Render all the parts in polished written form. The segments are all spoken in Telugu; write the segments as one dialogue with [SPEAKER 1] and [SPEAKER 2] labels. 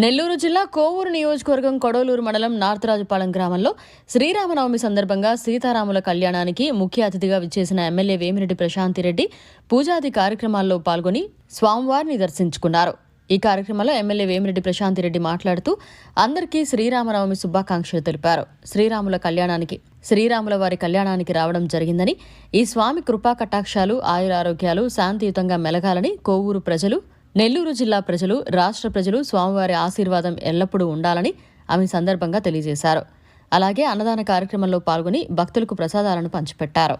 [SPEAKER 1] నెల్లూరు జిల్లా కోవూరు నియోజకవర్గం కొడవలూరు మండలం నార్తరాజుపాలెం గ్రామంలో శ్రీరామనవమి సందర్భంగా సీతారాముల కళ్యాణానికి ముఖ్య అతిథిగా విచ్చేసిన ఎమ్మెల్యే వేమిరెడ్డి ప్రశాంతిరెడ్డి పూజాది కార్యక్రమాల్లో పాల్గొని స్వామివారిని దర్శించుకున్నారు. ఈ కార్యక్రమంలో ఎమ్మెల్యే వేమిరెడ్డి ప్రశాంతిరెడ్డి మాట్లాడుతూ అందరికీ శ్రీరామనవమి శుభాకాంక్షలు తెలిపారు. శ్రీరాముల వారి కళ్యాణానికి రావడం జరిగిందని, ఈ స్వామి కృపా కటాక్షాలు ఆయురారోగ్యాలు శాంతియుతంగా మెలగాలని కోవూరు ప్రజలు, నెల్లూరు జిల్లా ప్రజలు, రాష్ట్ర ప్రజలు స్వామివారి ఆశీర్వాదం ఎల్లప్పుడూ ఉండాలని ఆమె సందర్భంగా తెలియజేశారు. అలాగే అన్నదాన కార్యక్రమంలో పాల్గొని భక్తులకు ప్రసాదాలను పంచిపెట్టారు.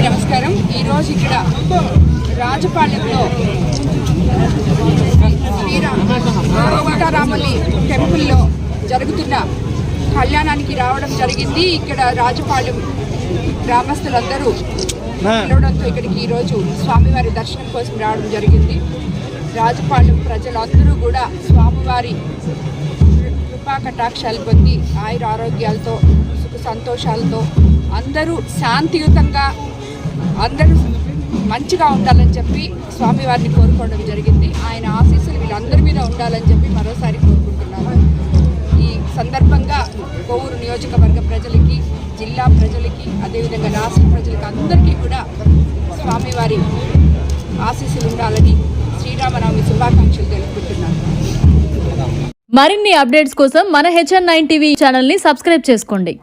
[SPEAKER 2] నమస్కారం. ఈరోజు ఇక్కడ రాజపాలెంలో సీతారాముని టెంపుల్లో జరుగుతున్న కళ్యాణానికి రావడం జరిగింది. ఇక్కడ రాజపాలెం గ్రామస్తులందరూ పిలవడంతో ఇక్కడికి ఈరోజు స్వామివారి దర్శనం కోసం రావడం జరిగింది. రాజపాలెం ప్రజలందరూ కూడా స్వామివారి కృపా కటాక్షాలు పొంది ఆయుర ఆరోగ్యాలతో సుఖ సంతోషాలతో అందరూ శాంతియుతంగా అందరూ మంచిగా ఉండాలని చెప్పి స్వామివారిని కోరుకోవడం జరిగింది. ఆయన ఆశీస్సులు వీళ్ళందరి మీద ఉండాలని చెప్పి మరోసారి కోరుకుంటున్నాను. ఈ సందర్భంగా కోవూరు నియోజకవర్గ ప్రజలకి, జిల్లా ప్రజలకి, అదేవిధంగా రాష్ట్ర ప్రజలకి అందరికీ కూడా స్వామివారి ఆశీస్సులు ఉండాలని శ్రీరామనవమి శుభాకాంక్షలు తెలుపుకుంటున్నాను.
[SPEAKER 1] మరిన్ని అప్డేట్స్ కోసం మన HN9 టీవీ ఛానల్ని సబ్స్క్రైబ్ చేసుకోండి.